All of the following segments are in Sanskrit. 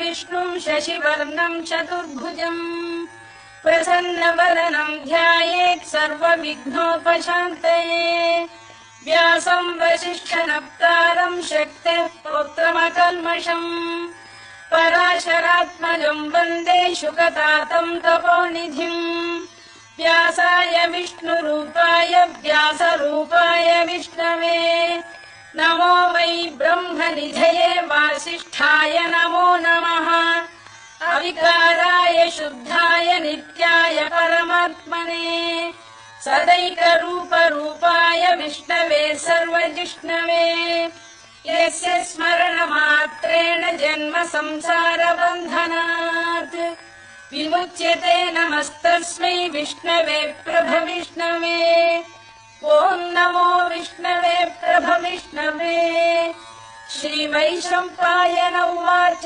विष्णुं शशिवर्णं चतुर्भुजम् प्रसन्नवदनं ध्यायेत् सर्वविघ्नोपशान्तये व्यासं वसिष्ठनप्तारं शक्तेः पौत्रमकल्मषम् पराशरात्मजं वन्दे शुकतातं तपोनिधिम् व्यासाय विष्णुरूपाय व्यासरूपाय विष्णवे नमो वै ब्रह्मनिधये वासिष्ठाय नमो नमः अविकाराय शुद्धाय नित्याय परमात्मने सदैकरूपरूपाय विष्णवे सर्वजिष्णवे यस्य स्मरणमात्रेण जन्म संसारबन्धनात् विमुच्यते नमस्तस्मै विष्णवे प्रभविष्णवे ॐ नमो विष्णवे प्रभविष्णवे श्रीवैशम्पायन उवाच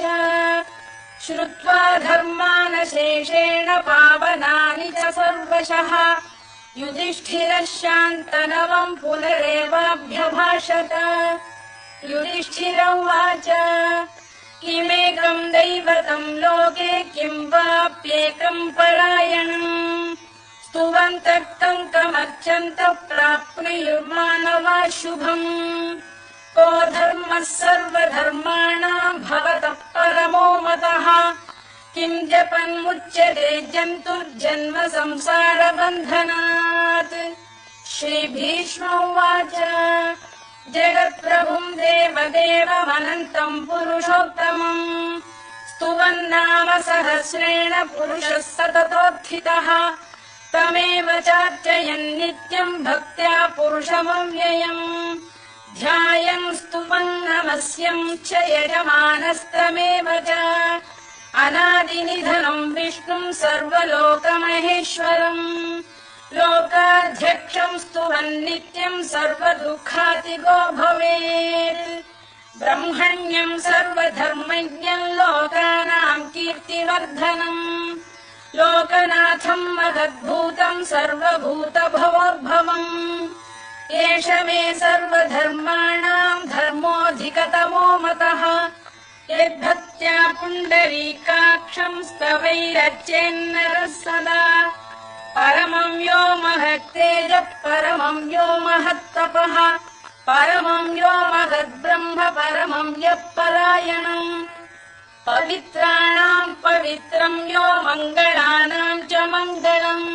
श्रुत्वा धर्मानशेषेण पावनानि च सर्वशः युधिष्ठिरः शान्तनवम् पुनरेवाभ्यभाषत युधिष्ठिर उवाच किमेकम् दैवतम् लोके किम् वाप्येकम् परायणम् स्तुवन्तः कङ्कमर्चन्तः प्राप्नुयुर्मानवाः शुभम् को धर्मः सर्वधर्माणाम् भवतः परमो मतः किम् जपन्मुच्यते जन्तुर्जन्म संसारबन्धनात् श्रीभीष्म उवाच जगत्प्रभुम् देवदेवमनन्तम् पुरुषोत्तमम् स्तुवन्नाम सहस्रेण पुरुषः सततोत्थितः तमेव चार्चयन् नित्यम् भक्त्या पुरुषमव्ययम् ध्यायन् स्तुवन् नमस्यम् च यजमानस्तमेव च अनादिनिधनम् विष्णुम् सर्वलोकमहेश्वरम् लोकाध्यक्षम् स्तुवन् नित्यम् सर्वदुःखातिगो भवेत् ब्रह्मण्यम् सर्वधर्मज्ञम् लोकानाम् कीर्तिवर्धनम् लोकनाथम् मदद्भूतम् सर्वभूतभवोद्भवम् एष मे सर्वधर्माणाम् धर्मोऽधिकतमो मतः यद्भक्त्या पुण्डरीकाक्षम् स्तवैरर्चेन्नरः सदा परमं यो महत्तेजः परमं यो महत्तपः परमं यो महद्ब्रह्म परमं यः परायणम् पवित्राणाम् पवित्रं यो मङ्गलानाम् च मङ्गलम्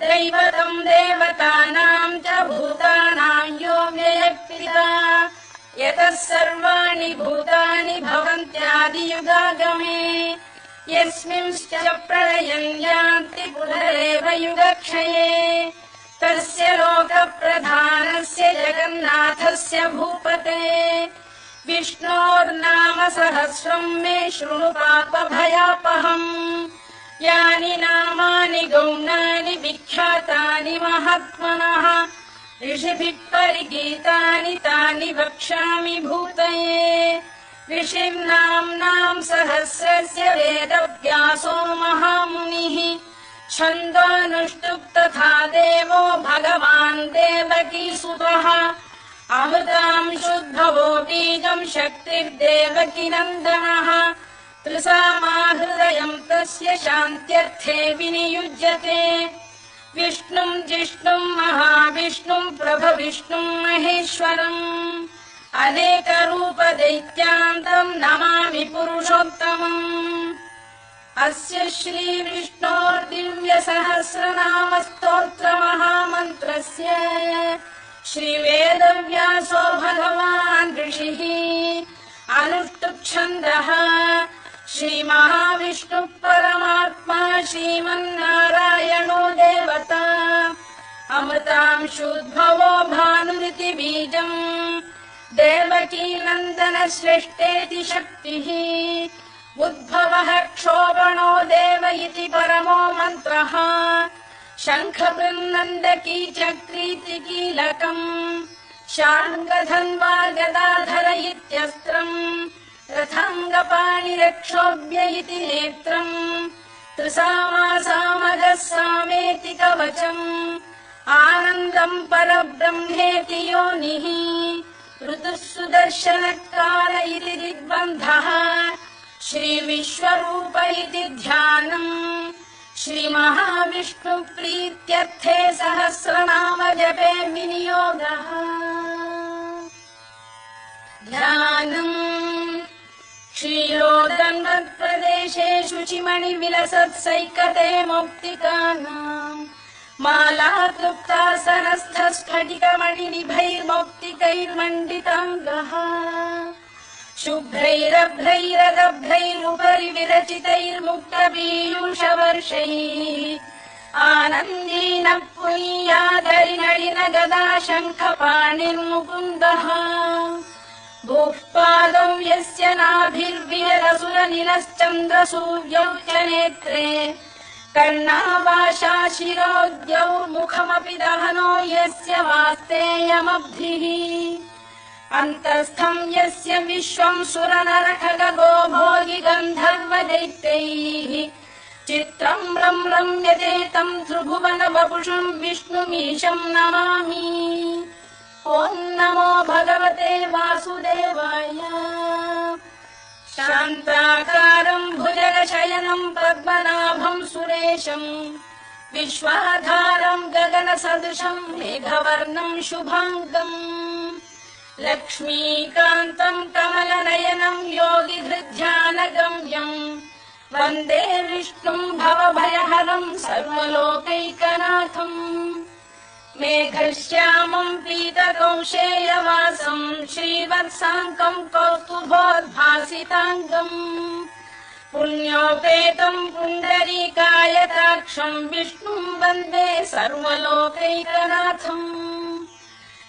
दैवतम् देवतानाम् च भूतानाम् यो व्ययः यतः सर्वाणि भूतानि भवन्त्यादियुगागमे यस्मिंश्च प्रलयम् यान्ति पुनरेव युगक्षये तस्य लोकप्रधानस्य जगन्नाथस्य भूपते विष्णोर्नाम सहस्रम् मे शृणु पापभयापहम् यानि नामानि गौणानि विख्यातानि महात्मनः ऋषिभिः परिगीतानि तानि वक्ष्यामि भूतये ऋषिर्नाम्नाम् सहस्रस्य वेदव्यासो महामुनिः छन्दोऽनुष्टुप् तथा देवो भगवान् देवकीसुतः अमृताम् शुद्भवो बीजम् शक्तिर्देवकीनन्दनः त्रिसामाहृदयम् तस्य शान्त्यर्थे विनियुज्यते विष्णुम् जिष्णुम् महाविष्णुम् प्रभविष्णुम् महेश्वरम् अनेकरूपदैत्यान्तम् नमामि पुरुषोत्तमम् अस्य श्रीविष्णोर्दिव्यसहस्रनामस्तोत्रमहामन्त्रस्य श्रीवेदव्यासो भगवान् ऋषिः अनुष्टुप्छन्दः श्रीमहाविष्णुः परमात्मा श्रीमन्नारायणो देवता अमृतांशुद्भवो भानुरिति बीजम् देवकीनन्दन श्रेष्ठेति शक्तिः उद्भवः क्षोभणो देव इति परमो मन्त्रः शङ्खबृन्नन्दकी चक्रीति कीलकम् शार्ङ्गधन्वा गदाधर इत्यस्त्रम् रथाङ्गपाणिरक्षोभ्य इति नेत्रम् त्रिसामासामगः सामेति कवचम् आनन्दम् परब्रह्मेति योनिः ऋतुः सुदर्शनकाल इति दिग्बन्धः श्रीविश्वरूप इति ध्यानम् श्रीमहाविष्णुप्रीत्यर्थे सहस्रनाम जपे विनियोगः ध्यानम् क्षीरोदन्वत्प्रदेशे शुचिमणिविलसत्सैकते मौक्तिकानाम् मालातृप्तासनस्थस्फटिकमणिनिभैर्मौक्तिकैर्मण्डिताङ्गः शुभ्रैरभ्रैरदभ्रैरुपरि विरचितैर्मुक्तपीयूषवर्षैः आनन्दीनः पुनीयादरिनडिन गदा शङ्खपाणिर्मुकुन्दः भूः पादौ यस्य नाभिर्विरसुरनिलश्चन्द्रसूर्यौ च नेत्रे कर्णावाशा शिरोद्यौर्मुखमपि दहनो यस्य वास्तेयमब्धिः अन्तस्थं यस्य विश्वं सुरनरखगो भोगि गन्धर्वदैत्यैः चित्रं रम्यते तं त्रिभुवन वपुषं विष्णुमीशं नमामि ॐ नमो भगवते वासुदेवाय शान्ताकारं भुजगशयनं पद्मनाभं सुरेशं विश्वाधारं गगनसदृशं मेघवर्णं शुभाङ्गम् लक्ष्मीकान्तं कमलनयनं योगिहृद्ध्यानगम्यं वन्दे विष्णुं भवभयहरं सर्वलोकैकनाथम् मेघश्यामं पीतकौशेयवासं श्रीवत्साङ्कं कौस्तुभोद्भासिताङ्गम् पुण्योपेतं पुण्डरीकायताक्षं विष्णुं वन्दे सर्वलोकैकनाथम्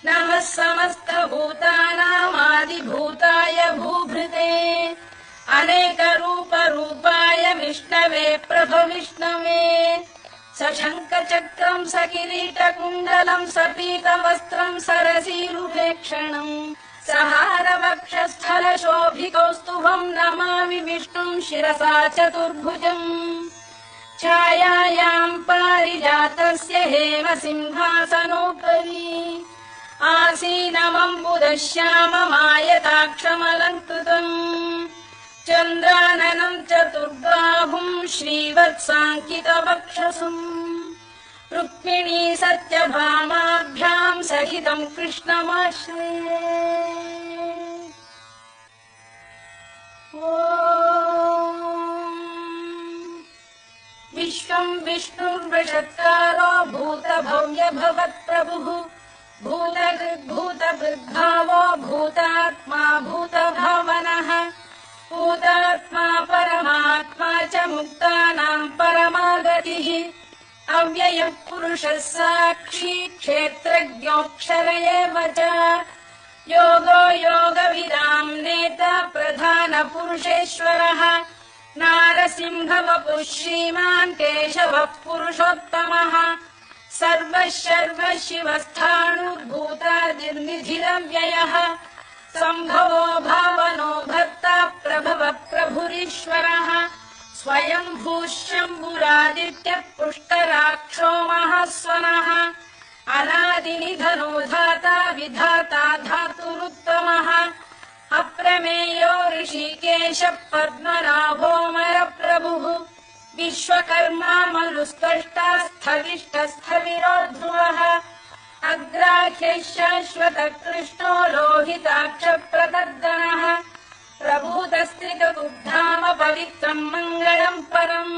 नमः समस्तभूतानामादिभूताय भूभृते अनेकरूपरूपाय विष्णवे प्रभविष्णवे सशङ्खचक्रं सकिरीटकुण्डलं सपीतवस्त्रं सरसीरुपेक्षणम् सहारवक्षस्थलशोभिकौस्तुभं नमामि विष्णुं शिरसा चतुर्भुजम् छायायां पारिजातस्य हेमसिंहासनोपरि आसीनमम्बुदश्याममायताक्षमलङ्कृतम् चन्द्राननं चतुर्बाहुं श्रीवत्साङ्कितवक्षसम् रुक्मिणी सत्यभामाभ्यां सहितं कृष्णमाश्रये विश्वं विष्णुर्वषत्कारो भूतभव्यभवत्प्रभुः भूतभृद्भावो भूतात्मा भूतभावनः भूतात्मा परमात्मा च मुक्तानां परमागतिः अव्ययः पुरुषः साक्षी क्षेत्रज्ञोऽक्षर एव च योगो योगविदां नेता प्रधानपुरुषेश्वरः नारसिंहवपुः श्रीमान् केशवः पुरुषोत्तमः सर्वः शर्वः शिवस्थाणुर्भूतादिर्निधिरव्ययः सम्भवो भावनो भर्ता प्रभवः प्रभुरीश्वरः स्वयंभूः शम्भुरादित्यः पुष्कराक्षो महास्वनः अनादिनिधनो धाता विधाता धातुरुत्तमः अप्रमेयो ऋषिकेशः पद्मनाभोऽमरप्रभुः विश्वकर्मा मनुस्पष्टा स्थविष्ठस्थविरो ध्रुवः अग्राह्यः शाश्वतः कृष्णो लोहिताक्षप्रदर्दनः प्रभूतस्त्रिककुब्धाम पवित्रम् मङ्गलम् परम्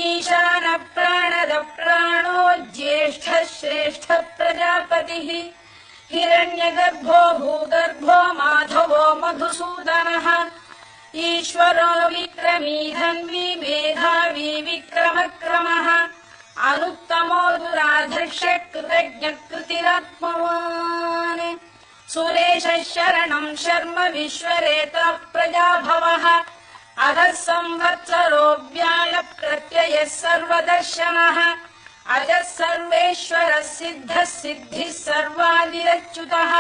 ईशानः प्राणदः प्राणो ज्येष्ठः श्रेष्ठः प्रजापतिः हिरण्यगर्भो भूगर्भो माधवो मधुसूदनः ईश्वरो विक्रमी धन्वी मेधावी विक्रमक्रमः अनुत्तमो दुराधर्ष्य कृतज्ञकृतिरात्मवान् सुरेशः शरणं शर्म विश्वरेतः प्रजाभवः अधः संवत्सरो व्याय प्रत्ययः सर्वदर्शनः अजः सर्वेश्वरः सिद्धः सिद्धिः सर्वादिरच्युतः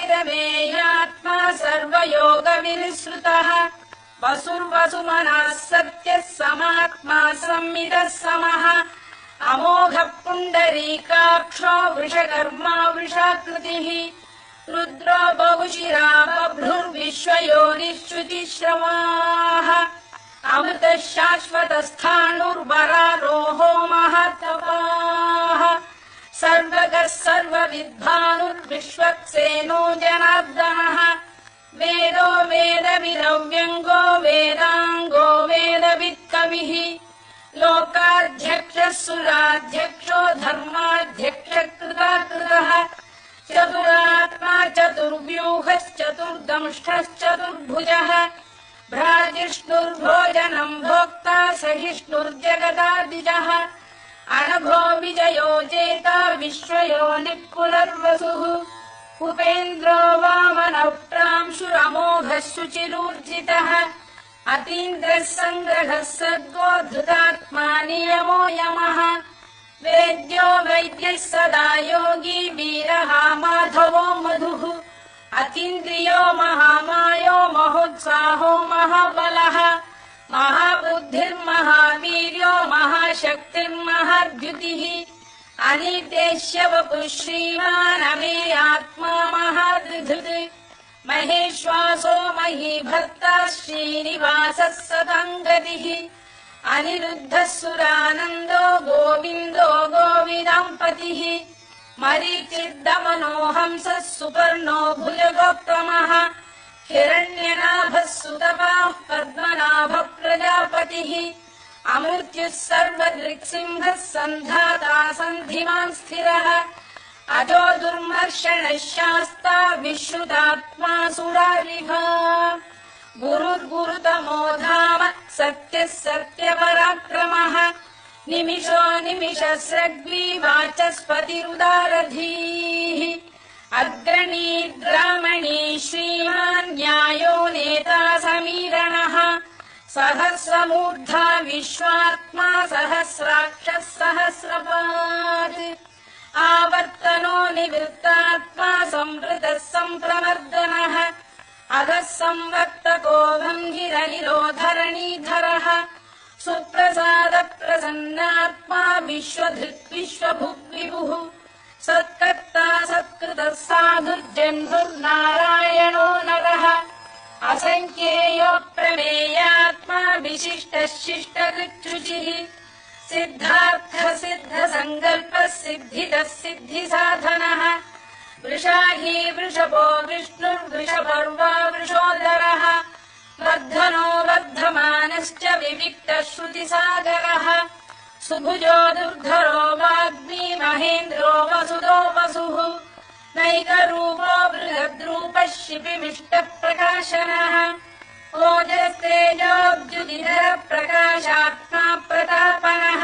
वृषाकपिरमेयात्मा सर्वयोगविनिसृतः वसुर्वसुमनः सत्यः समात्मा संमितः समः अमोघः पुण्डरीकाक्षो वृषकर्मा वृषाकृतिः रुद्रो बहुशिरा बभ्रुर्विश्वयोनिश्रुतिश्रवाः अमृतः शाश्वतस्थाणुर्वरारोहो महातपाः सर्वगः सर्वविद्भानुर्विश्वक्सेनो जनार्दनः वेदो वेदविदव्यङ्गो वेदाङ्गो वेदवित्कविः लोकाध्यक्षः सुराध्यक्षो धर्माध्यक्षकृताकृतः चतुरात्मा चतुर्व्यूहश्चतुर्दंष्टश्चतुर्भुजः भ्राजिष्णुर्भोजनम् भोक्ता सहिष्णुर्जगदादिजः अनघो विजयो जेता विश्वयोनिः पुनर्वसुः उपेन्द्रो वामनः प्रांशुरमोघः शुचिरूर्जितः अतीन्द्रः सङ्ग्रहः सर्गो धृतात्मा नियमो यमः वेद्यो वैद्यः सदा योगी वीरः माधवो मधुः अतीन्द्रियो महामायो महोत्साहो महाबलः महाबुद्धिर्महावीर्यो महाशक्तिर्महाद्युतिः अनिर्देश्य वपुः श्रीमान् अमेयात्मा महाधृधृत् महेश्वासो महीभर्ता श्रीनिवासः सताङ्गतिः अनिरुद्धः सुरानन्दो गोविन्दो गोविदाम्पतिः मरीचिर्दमनो हंसः सुपर्णो भुजगोत्तमः हिरण्यनाभः सुतपाः पद्मनाभः प्रजापतिः अमृत्युः सर्वदृक्सिंहः सन्धाता सन्धिमान् स्थिरः अजो दुर्मर्षणः शास्ता विश्रुतात्मा सुरारिः गुरुर्गुरुतमो धाम सत्यः सत्यपराक्रमः निमिषो निमिषस्रग्वी वाचस्पतिरुदारधीः अग्रणी ग्रामणी श्रीमान् न्यायो नेता समीरणः सहस्रमूर्धा विश्वात्मा सहस्राक्षः सहस्रपात् आवर्तनो निवृत्तात्मा संवृतः सम्प्रमर्दनः अधः संवर्तको गम्भीरनिरोधरणीधरः सुप्रसादप्रसन्नात्मा विश्वधृक् विश्वभुग्विभुः सत्कर्ता सत्कृतः साधुर्जन्मुर्नारायणो नरः असङ्ख्येयो प्रमेयात्मा विशिष्टः शिष्टकृच्छुचिः सिद्धार्थः सिद्धसङ्कल्पः सिद्धिदः सिद्धिसाधनः वृषाही वृषभो विष्णुर्वृषपर्वा वृषोदरः वर्धनो वर्धमानश्च विविक्तः श्रुतिसागरः सुभुजो दुर्धरो वाग्मी महेन्द्रो वसुदो वसुः नैकरूपो बृहद्रूपः शिपिमिष्टः प्रकाशनः ओजस्तेजोऽब्जुदिधर प्रकाशात्मा प्रतापनः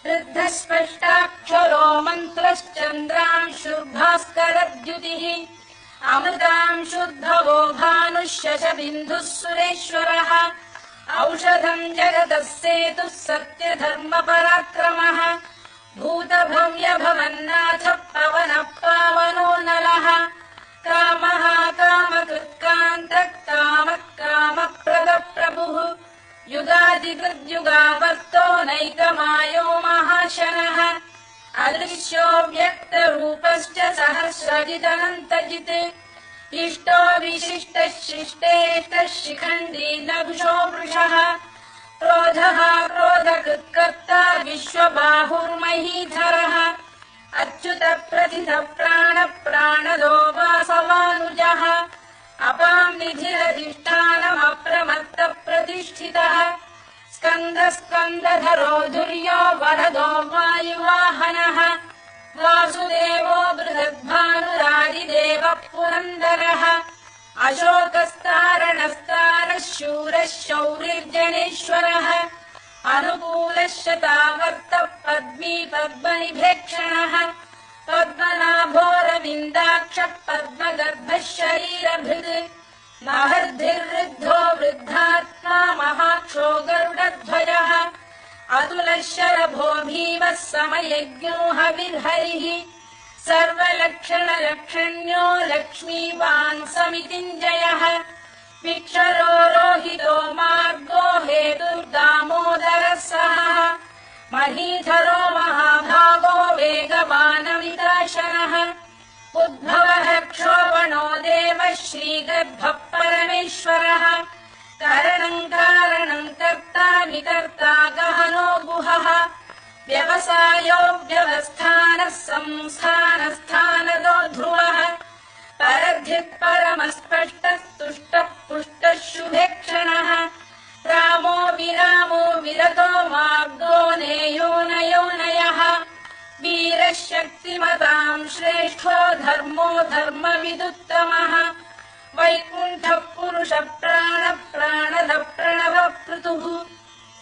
वृद्धः स्पष्टाक्षरो मन्त्रश्चन्द्रांशुर्भास्करद्युतिः अमृतांशुद्भवो भानुः शशबिन्दुः सुरेश्वरः औषधम् जगतः सेतुः सत्यधर्मपराक्रमः भूतभव्यभवन्नाथः पवनः पावनो नलः कामः कामकृत्कान्तः कामः कामप्रदप्रभुः युगादिकृद्युगावर्तो नैकमायो महाशनः अदृश्यो व्यक्तरूपश्च सहस्रजिदनन्तजित् इष्टो विशिष्टः शिष्टेष्टः शिखण्डी नभुषो वृषः क्रोधः क्रोधकृत्कर्ता विश्वबाहुर्महीधरः अच्युतः प्रथितः प्राणदो वासवानुजः अपां निधिरधिष्ठानमप्रमत्तः प्रतिष्ठितः स्कन्दधरो धुर्यो वरदो वायुवाहनः वासुदेवो बृहद्भानुरादिदेवः पुरन्दरः अशोकस्तारणस्तारः शूरः शौरिर्जनेश्वरः अनुकूलः शतावर्तः पद्मी पद्मनिभेक्षणः पद्मनाभोरविन्दाक्षः पद्मगर्भः शरीरभृत् महर्धिर्वृद्धो वृद्धात्मा महाक्षो गरुडध्वजः अतुलः शरभो भीमः समयज्ञो हविर्हरिः सर्वलक्षणलक्षण्यो लक्ष्मीवान् समितिञ्जयः विक्षरो रोहितो मार्गो हेतुर्दामोदरः सहः महीधरो महाभागो वेगवानमिताशनः उद्भवः क्षोभ श्रवणो देवः श्रीगर्भः परमेश्वरः करणम् कारणम् कर्ता विकर्ता गहनो गुहः व्यवसायो व्यवस्थानः संस्थानस्थानदो ध्रुवः परद्धिः परमस्पष्टस्तुष्टः पुष्टः शुभेक्षणः रामो विरामो विरतो मार्गो नेयो नयोनयः वीरः शक्तिमताम् श्रेष्ठो धर्मो धर्मविदुत्तमः वैकुण्ठः पुरुषः प्राणः प्राणदः प्रणवः पृथुः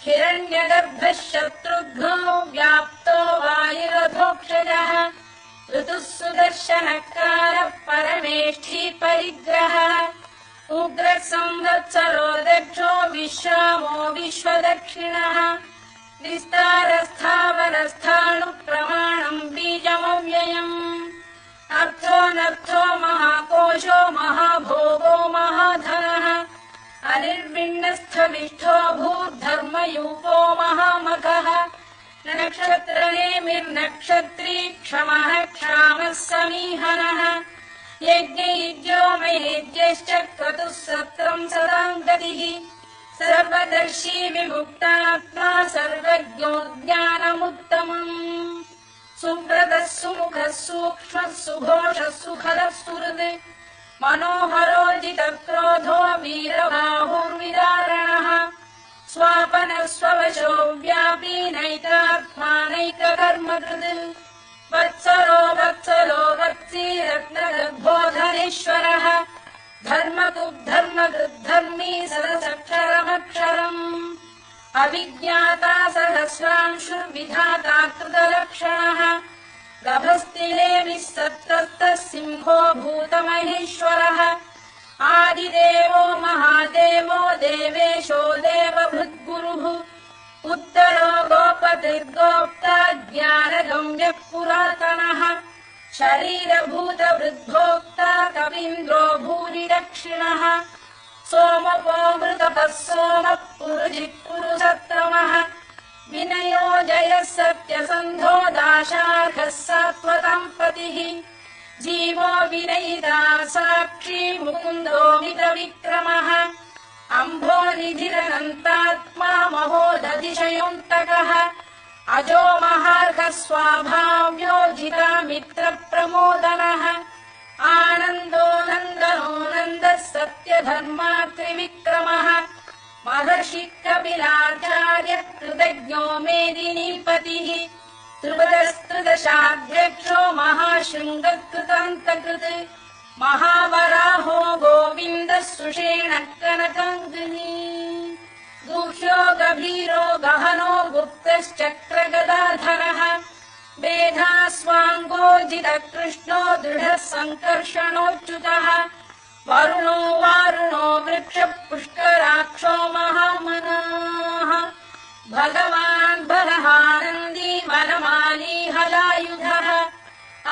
हिरण्यगर्भः शत्रुघ्नो व्याप्तो वायुरथोक्षजः ऋतुः सुदर्शनकारः परमेष्ठी परिग्रहः उग्रः संवत्सरो दक्षो विश्रामो विश्वदक्षिणः विस्तारस्थावरस्थाणुः प्रमाणम् बीजमव्ययम् अर्थोऽनर्थो महाकोशो महाभोगो महाधनः अनिर्विण्णस्थविष्ठो भूर्धर्मयूपो महामखः नक्षत्रनेमिर्नक्षत्री क्षमः क्षामः समीहनः यज्ञयुज्यो महेज्यश्च क्रतुः सत्रम् सदाम् गतिः सर्वदर्शी विमुक्तात्मा सर्वज्ञो ज्ञानमुत्तमम् सुव्रतः सुमुखः सूक्ष्मः सुघोषः सुखदः सुहृत् मनोहरोजितक्रोधो वीरबाहुर्विदारणः स्वापनः स्ववशो व्यापी नैकात्मानैककर्मकृत् वत्सरो वत्सलो वत्सी रत्नगर्भोधरेश्वरः धर्मकृद्धर्मकृद्धर्मी सरसक्षरमक्षरम् अविज्ञाता सहस्रांशुर्विधाता कृतलक्षणः गभस्तिलेमिः सत्तस्तः सिंहो भूतमहेश्वरः आदिदेवो महादेवो देवेशो देवभृद्गुरुः उत्तरो गोपतिर्गोप्ता ज्ञानगम्यः पुरातनः शरीरभूतवृद्भोक्ता कवीन्द्रो भूरि दक्षिणः सोमपो मृतपः सोमः पुरुजिः पुरुषत्तमः विनयो जयः सत्यसन्धो दाशार्हः सात्वतम् पतिः जीवो विनयिता साक्षी मुकुन्दो मितविक्रमः अम्भोनिधिरनन्तात्मा महोदधिशयोऽन्तकः अजो महार्घः स्वाभाव्यो जितामित्रप्रमोदनः आनन्दो नन्दनो नन्दः सत्यधर्मा त्रिविक्रमः महर्षिः कपिलाचार्यः कृतज्ञो मेदिनीपतिः त्रिपदस्त्रिदशाध्यक्षो महाशृङ्गकृतान्तकृत् महावराहो गोविन्दः सुषेणः कनकाङ्गिनी गुह्यो गभीरो गहनो गुप्तश्चक्रगदाधरः वेधास्वाङ्गोजितकृष्णो दृढः सङ्कर्षणोच्युतः वरुणो वारुणो वृक्षः पुष्कराक्षो महामनाः भगवान् बलहानन्दी वनमाली हलायुधः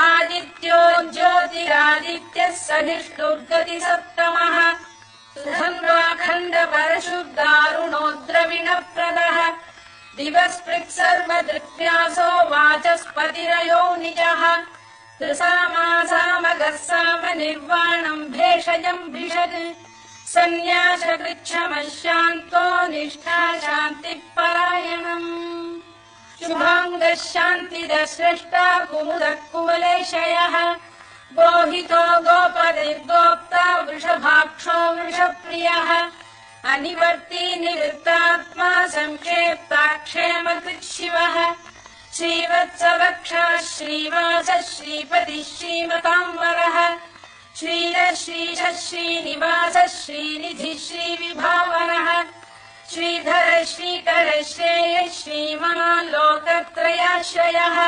आदित्यो ज्योतिरादित्यः सहिष्णुर्गतिसत्तमः सुधन्वाखण्डपरशुर्दारुणो द्रविणप्रदः दिवस्पृक्सर्वदृक्व्यासो वाचस्पतिरयो निजः त्रिसामासामगः सामनिर्वाणम् भेषजम् भिषत् सन्न्यासकृच्छमः शान्तो निष्ठा शान्तिः परायणम् शुभाङ्गः शान्तिदः स्रष्टा कुमुदः कुवलेशयः गोहितो गोपतिर्गोप्ता वृषभाक्षो वृषप्रियः अनिवर्ती निवृत्तात्मा संक्षेप्ताक्षेमकृत् शिवः श्रीवत्सवक्षः श्रीवासः श्रीपतिः श्रीमताम्बरः श्रीरः श्रीशः श्रीनिवासः श्रीनिधिः श्रीविभावनः श्रीधरः श्रीकरः श्रेयः श्रीमान् लोकत्रयाश्रयः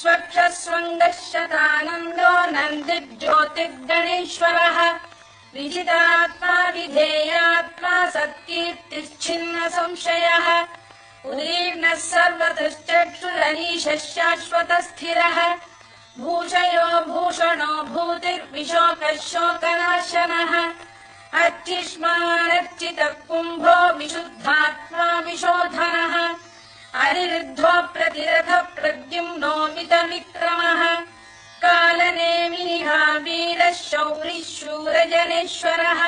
स्वक्षः स्वङ्गः शतानन्दो नन्दिर्ज्योतिर्गणेश्वरः विजितात्मा विधेयात्मा सत्कीर्तिश्छिन्न संशयः उदीर्णः सर्वतश्चक्षुरनीशः शाश्वतः स्थिरः भूषयो भूषणो भूतिर्विशोकः शोकनाशनः अर्चिष्मानर्चितः कुम्भो विशुद्धात्मा विशोधनः अनिरुद्धो प्रतिरथः प्रद्युम्नो मितविक्रमः कालनेमिनिः वीरः शौरिः शूरजनेश्वरः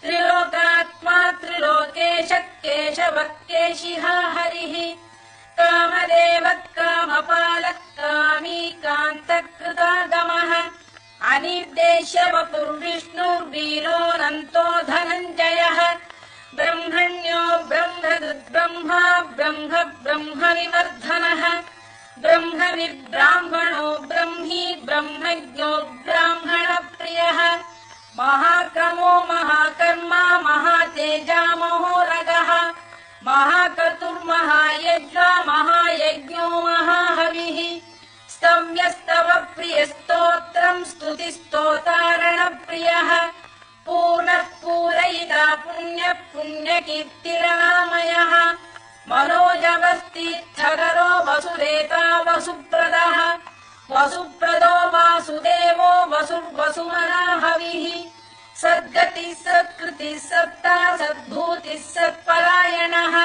त्रिलोकात्मा त्रिलोकेशः केशवः केशिः हरिः कामदेवः कामपालः कामी कान्तकृतागमः अनिर्देश्यवपुर्विष्णुर्वीरोऽनन्तो धनञ्जयः ब्रह्मण्यो ब्रह्मकृद्ब्रह्मा ब्रह्म ब्रह्मविवर्धनः ब्रह्मविद्ब्राह्मणो ब्रह्मी ब्रह्मज्ञो ब्राह्मणप्रियः महाक्रमो महाकर्मा महातेजा महोरगः महाकतुर्महायज्वा महायज्ञो महाहविः स्तव्यस्तव प्रियस्तोत्रम् स्तुतिस्तोतारणप्रियः पूर्णः पूरयिता पुण्यः पुण्यकीर्तिरनामयः मनोजवस्तीर्थकरो वसुरेता वसुप्रदः वसुप्रदो वासुदेवो वसुर्वसुमनाहविः सद्गतिः सत्कृतिः सत्ता सद्भूतिः सत्परायणः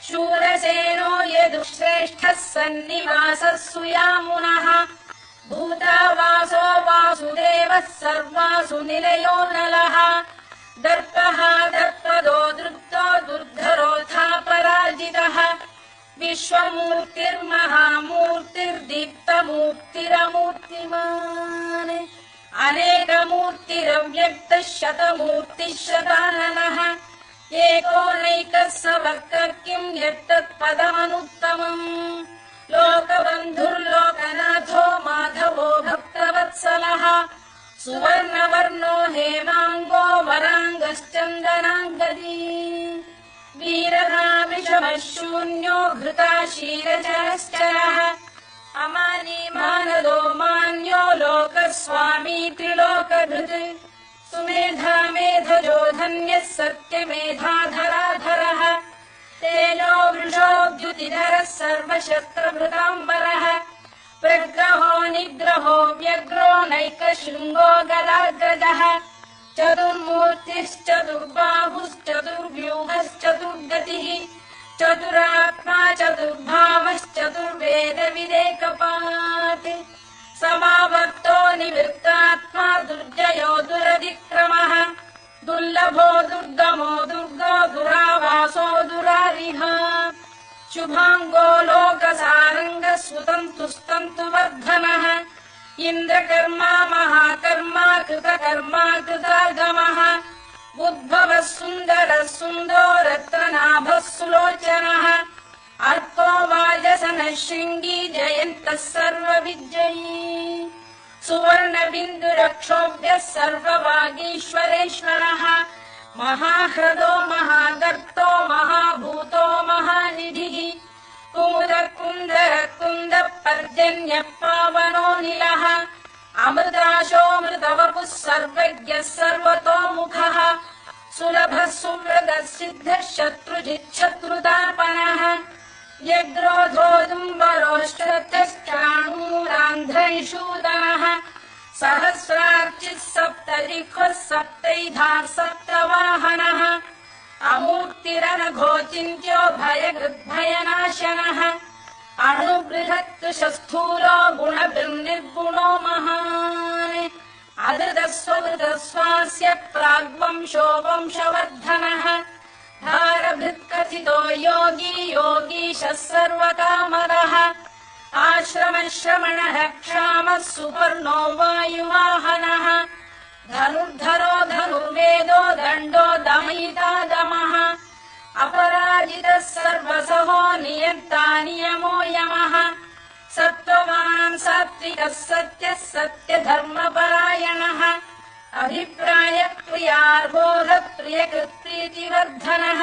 शूरसेनो यदुश्रेष्ठः सन्निवासः सुयामुनः भूतावासो वासुदेवः सर्वासु निलयो नलः दर्पः दर्पदो दृप्तो दुर्धरोऽथा पराजितः विश्वमूर्तिर्महामूर्तिर्दीप्तमूर्तिरमूर्तिमान् अनेकमूर्तिरव्यक्तः शतमूर्तिः शताननः एकोनैकः स वक्तः किं यत्तत्पदमनुत्तमम् लोकबन्धुर्लोकनाथो माधवो भक्तवत्सलः सुवर्णवर्णो हेमाङ्गो वराङ्गश्चन्दनाङ्गदी वीररामिषमः शून्यो घृताशीरचरश्चरः अमानी मानदो मान्यो लोकस्वामी त्रिलोकभृत् सुमेधा मेधजो धन्यः सत्यमेधाधराधरः तेजो वृषोद्युतिधरः सर्वशस्त्रभृताम्बरः प्रग्रहो निग्रहो व्यग्रो नैकशृङ्गो गदाग्रजः चतुर्मूर्तिश्चतुर्बाहुश्चतुर्व्यूहश्चतुर्गतिः चतुरात्मा चतुर्भावश्चतुर्वेदविदेकपात् समावर्तो निवृत्तात्मा दुर्जयो दुरधिक्रमः दुर्लभो दुर्गमो दुर्गो दुरावासो दुरारिः शुभाङ्गो लोकसारङ्गः सुतन्तुस्तन्तुवर्धनः इन्द्रकर्मा महाकर्मा कृतकर्मा कृतागमः उद्भवः सुन्दरः सुन्दो रत्ननाभः सुलोचनः अर्को वाजसनः शृङ्गी जयन्तः सर्वविजयी सुवर्णबिन्दुरक्षोभ्यः सर्ववागीश्वरेश्वरः महाह्रदो महागर्तो महाभूतो महानिधिः कुमुदकुन्दर कुन्दपर्जन्यः पावनो निलः अमृताशोऽमृतवपुः सर्वज्ञः सर्वतोमुखः सुलभः सुव्रतः सिद्धः शत्रुजिच्छत्रुतापनः यग्रोधोदुम्बरोष्टश्चाणूरान्ध्रैषूदनः सहस्रार्चिः सप्तजिह्वः सप्तैधाः सप्तवाहनः अमूर्तिरनघोचिन्त्यो भयकृद्भयनाशनः अणुबृहत्कृशस्थूलो गुणभिर्निर्गुणो महान् अधृतस्वधृतस्वास्य प्राग्वंशो वंशवर्धनः भारभृत्कथितो योगी योगीशः सर्वकामदः आश्रमश्रमणः क्षामः सुपर्णो वायुवाहनः धनुर्धरो धनुर्वेदो दण्डो दमयिता दमः अपराजितः सर्वसहो नियन्ता नियमो यमः सत्त्ववान् सात्विकः सत्यः सत्यधर्मपरायणः अभिप्रायप्रियार्होरप्रियकृत्प्रीतिवर्धनः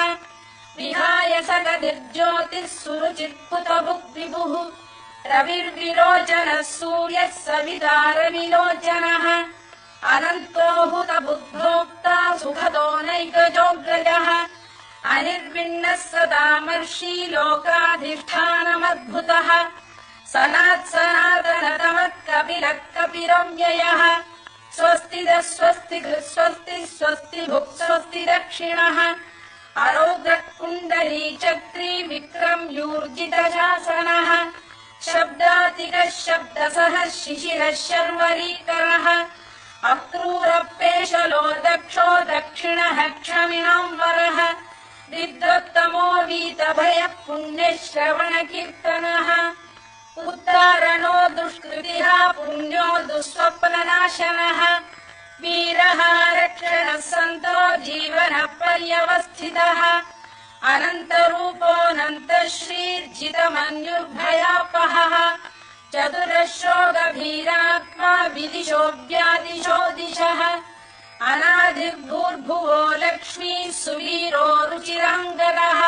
विहाय सगतिर्ज्योतिः सुरुचित्पुतभुग्विभुः रविर्विलोचनः सूर्यः सवितारविलोचनः अनन्तो हुतबुद्भोक्ता सुखदो नैकजोऽग्रजः अनिर्विण्णः सदामर्षी लोकाधिष्ठानमद्भुतः सनात्सनातनतमः कपिलः कपिरव्ययः स्वस्तिदः स्वस्तिकृत् स्वस्ति स्वस्तिभुक् स्वस्ति दक्षिणः अरौद्रः कुण्डली चक्री विक्रम्यूर्जितशासनः शब्दात् कार्तिकः शब्दसः शिशिरः शर्वरीकरः अक्रूरपेशलो दक्षो दक्षिणः क्षमिणाम्बरः विद्वत्तमो वीतभयः पुण्यश्रवणकीर्तनः उत्तारणो दुष्कृतिः पुण्यो दुःस्वप्ननाशनः वीरः रक्षणः सन्तो जीवनः पर्यवस्थितः अनन्तरूपोऽनन्तश्रीर्जितमन्युर्भयापहः चतुरश्रो गभीरात्मा विदिशो व्यादिशो दिशः अनादिर्भूर्भुवो लक्ष्मीः सुवीरो रुचिराङ्गदः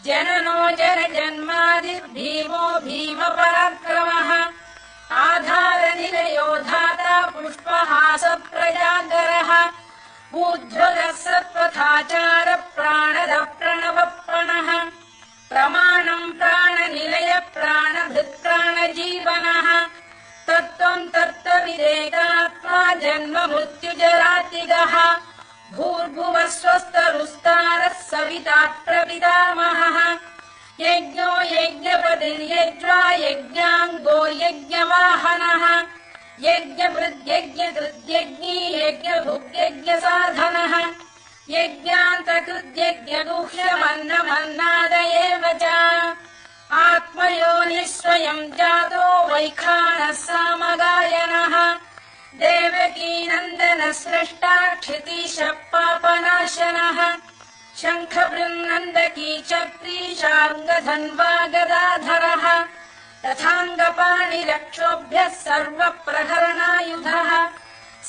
जननो जनजन्मादिर्भीमो भीमपराक्रमः आधारनिलयो धाता पुष्पहासप्रजागरः ऊर्ध्वगः सत्पथाचार प्राणदः प्रणवप्रणः प्रमाणम् प्राणनिलय प्राणभृत्प्राणजीवनः तत्त्वम् तत्त्वविदेकात्मा जन्म मृत्युजरातिगः भूर्भुवः स्वस्तरुस्तारः सविता प्रपितामहः यज्ञो यज्ञपतिर्यज्वा यज्ञाङ्गो यज्ञवाहनः यज्ञभृद्यज्ञकृद्यज्ञी यज्ञभुग्यज्ञसाधनः यज्ञान्तकृद्यज्ञगुह्यमन्नमन्नाद एव च आत्मयोनिः स्वयम् जातो वैखानः सामगायनः देवकीनन्दनः स्रष्टा क्षितीशः पापनाशनः शङ्खबृन्नन्दकी चक्री शार्ङ्गधन्वा गदाधरः तथाङ्गपाणिरक्षोभ्यः सर्वप्रहरणायुधः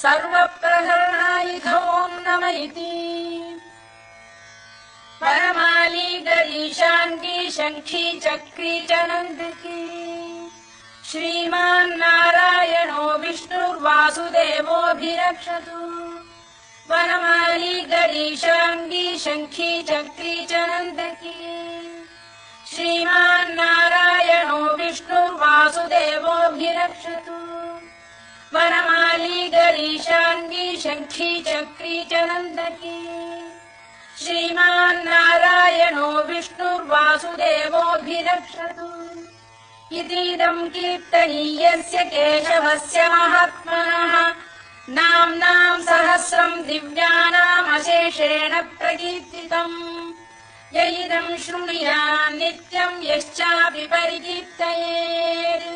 सर्वप्रहरणायुधो नम इति परमाली गरीशाङ्गी शङ्खी चक्री च नन्दकी श्रीमान्नारायणो विष्णुर्वासुदेवोऽभिरक्षतु वनमाली गरीशाङ्गी शङ्खी चक्री च नन्दकी श्रीमान्नारायणो विष्णुर्वासुदेवोऽभिरक्षतु वनमाली गरीशाङ्गी शङ्खी चक्री च नन्दकी श्रीमान्नारायणो विष्णुर्वासुदेवोऽभिरक्षतु इतीदम् कीर्तनीयस्य केशवस्य महात्मनः नाम्नाम् सहस्रम् दिव्यानामशेषेण प्रकीर्तितम् य इदम् शृणुयात् नित्यम् यश्चापि परिकीर्तयेत्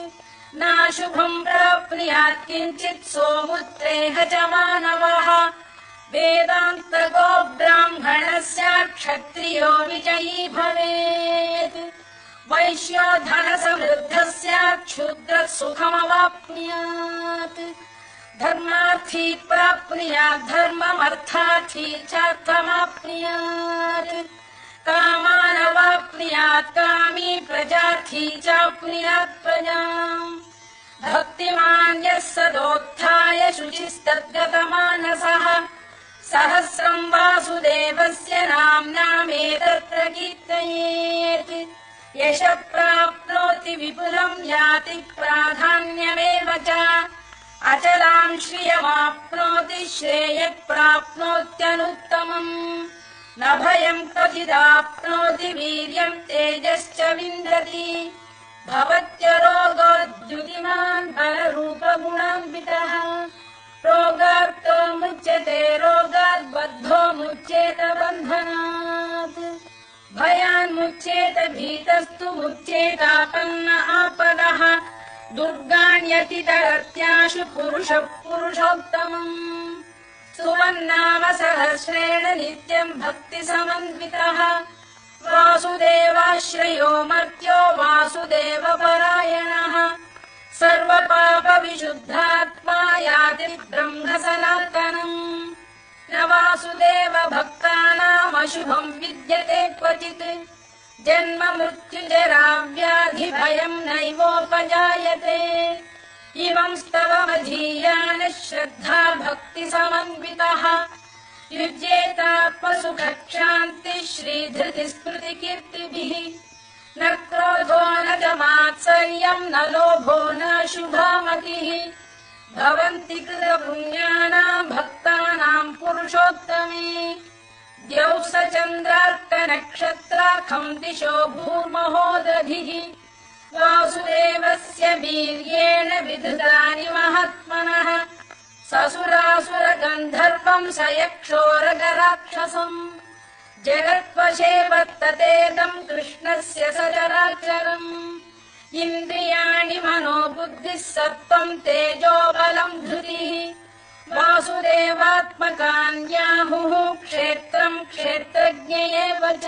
नाशुभम् प्राप्नुयात् किञ्चित् सोमुत्रेह च मानवः वेदान्तको ब्राह्मणः स्यात् क्षत्रियो विजयी भवेत् वैश्यो धनसमृद्धः स्यात् क्षुद्रः सुखमवाप्नुयात् धर्मार्थी प्राप्नुयात् धर्ममर्थार्थी चार्थमाप्नुयात् कामानवाप्नुयात् कामी प्रजार्थी चाप्नुयात् प्रजाम् भक्तिमान् यः सदोत्थाय शुचिस्तद्गतमानसः सहस्रम् वासुदेवस्य नाम्नामेतत्र कीर्तयेत् यशः प्राप्नोति विपुलम् याति प्राधान्यमेव च अचलाम् श्रियमाप्नोति श्रेयः प्राप्नोत्यनुत्तमम् न भयम् क्वचिदाप्नोति वीर्यम् तेजश्च विन्दति भवत्य रोगोद्युतिमान् बलरूपगुणान्वितः रोगार्तो मुच्यते रोगात् बद्धो मुच्येत बन्धनात् भयान्मुच्येत भीतस्तु मुच्येतापन्न आपदः दुर्गाण्यतितरत्याशु पुरुषः पुरुषोत्तमम् सुवन्नाम सहस्रेण नित्यम् भक्तिसमन्वितः वासुदेवाश्रयो मर्त्यो वासुदेवपरायणः सर्वपापविशुद्धात्मा याति ब्रह्म सनातनम् न वासुदेव भक्तानामशुभम् विद्यते क्वचित् जन्म मृत्युजरा व्याधि भयम् नैवोपजायते इमं स्तवमधीयानः श्रद्धा भक्तिसमन्वितः युज्येतात्मसुखक्षान्तिः श्रीधृतिस्मृतिकीर्तिभिः न क्रोधो न च मात्सर्यम् न लोभो न शुभामतिः भवन्ति कृतपुण्यानाम् भक्तानाम् पुरुषोत्तमे द्यौः स चन्द्रार्कनक्षत्राखम् दिशो भूर्महोदधिः वासुदेवस्य वीर्येण विधृतानि महात्मनः ससुरासुरगन्धर्वम् स यक्षोरगराक्षसम् जगत्वशे वर्ततेदम् कृष्णस्य सचराचरम् इन्द्रियाणि मनो बुद्धिः सत्त्वम् तेजो बलम् धृतिः वासुदेवात्मकान्याहुः क्षेत्रम् क्षेत्रज्ञ एव च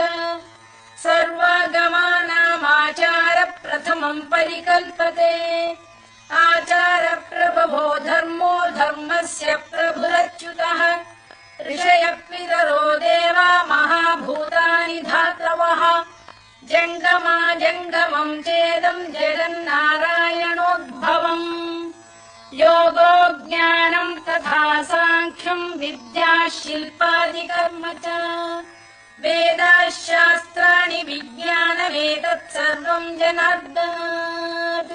सर्वागमानामाचार प्रथमम् परिकल्पते आचार प्रभवो धर्मो धर्मस्य प्रभुरच्युतः ऋषयः पितरो देवा महाभूतानि धातवः जङ्गमा जङ्गमम् चेदम् जगन्नारायणोद्भवम् योगो ज्ञानम् तथा साङ्ख्यम् विद्या शिल्पादिकर्म च वेदाः शास्त्राणि विज्ञानमेतत् सर्वम् जनार्दनात्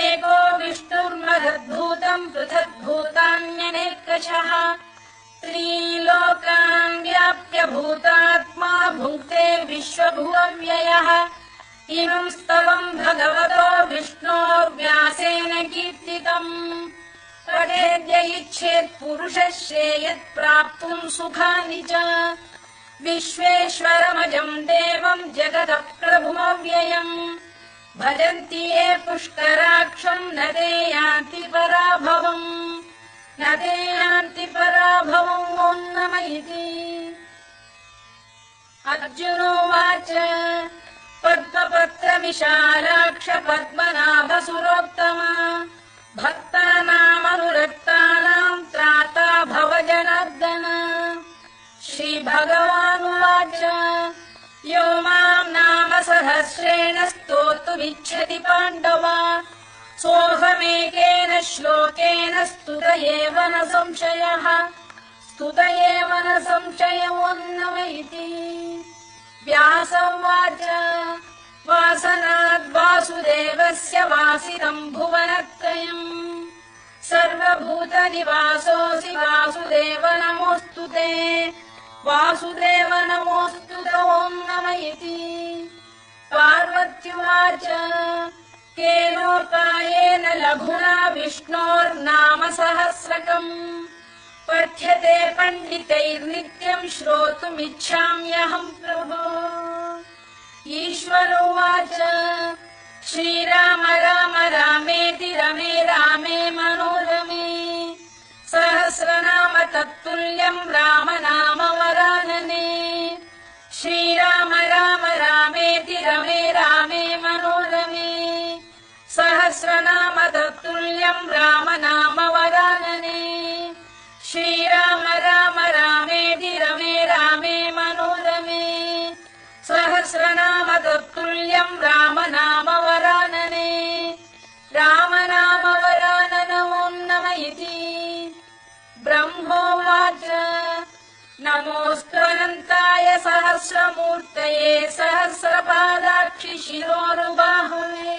एको विष्णुर्महद्भूतम् पृथग्भूतान्यनेकशः त्रीलोकान् व्याप्य भूतात्मा भुङ्क्ते विश्वभुवव्ययः इमम् स्तवम् भगवतो विष्णोर्व्यासेन कीर्तितम् पठेद्य इच्छेत् पुरुषः श्रेयत् प्राप्तुम् सुखानि च विश्वेश्वरमजम् देवम् जगतः प्रभुमव्ययम् भजन्ति ये पुष्कराक्षम् न ते यान्ति पराभवम् न ते यान्ति पराभवम् ॐ नमः इति अर्जुनोवाच पद्मपत्रविशालाक्ष पद्मनाभसुरोत्तमा भक्तानामनुरक्तानाम् त्राता भव जनार्दन श्रीभगवानुवाच यो माम् नाम सहस्रेण स्तोतुमिच्छति पाण्डव सोऽहमेकेन श्लोकेन स्तुत एव न संशयः स्तुत एव न संशयो नम इति व्यास उवाच वासनाद्वासुदेवस्य वासितम् भुवनत्रयम् सर्वभूतनिवासोऽसि वासुदेव नमोऽस्तु ते वासुदेव नमोऽस्तु ॐ नम इति पार्वत्युवाच केनोपायेन लघुना विष्णोर्नाम सहस्रकम् पठ्यते पण्डितैर्नित्यम् श्रोतुमिच्छाम्यहम् प्रभो ईश्वर उवाच श्रीराम राम रामेति रमे रामे मनोरमे सहस्रनाम तत्तुल्यम् राम नाम वरानने श्रीराम राम रामेति रमे रामे मनोरमे सहस्रनाम तत्तुल्यम् राम नाम वरानने श्रीराम राम रामेति रमे रामे मनोरमे सहस्रनाम तत्तुल्यम् राम नाम वरानने राम नाम वरानन ॐ नम इति ब्रह्मोवाच नमोऽस्त्वनन्ताय सहस्रमूर्तये सहस्रपादाक्षि शिरोरुबाहवे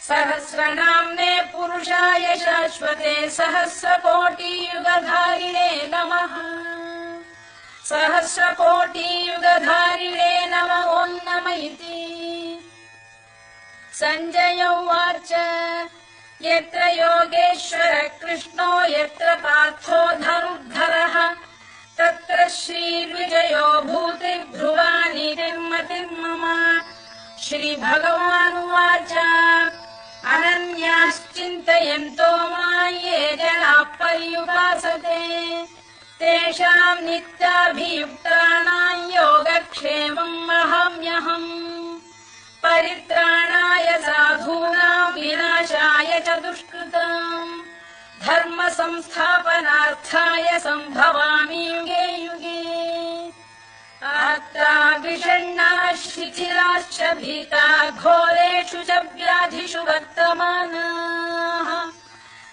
सहस्रनाम्ने पुरुषाय शाश्वते सहस्रकोटियुगधारिणे नमः सहस्रकोटियुगधारिणे नमः ॐ नम इति सञ्जय उवाच यत्र योगेश्वर कृष्णो यत्र पार्थो धनुर्धरः तत्र श्रीर्विजयो भूतिर्ध्रुवानि निर्मतिर्मम श्रीभगवानुवाच अनन्याश्चिन्तयन्तो मां ये जनाः पर्युपासते तेषाम् नित्याभियुक्तानाम् योगक्षेमम् अहम्यहम् परित्राणाय साधूनाम् विनाशाय च दुष्कृताम् धर्म संस्थापनार्थाय सम्भवामि युगे युगे आर्ता विषण्णाः शिथिलाश्च भीता घोरेषु च व्याधिषु वर्तमानाः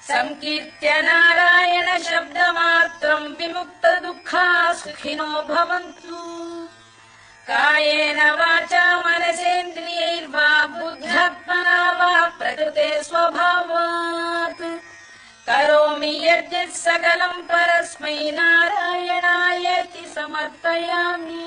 संकीर्त्य नारायण शब्दमात्रम् विमुक्त दुःखाः सुखिनो भवन्तु कायेन वाचा मनसेन्द्रियैर्वा बुद्ध्यात्मना वा प्रकृते स्वभावात् करोमि यद्यत् सकलम् परस्मै नारायणायेति समर्पयामि।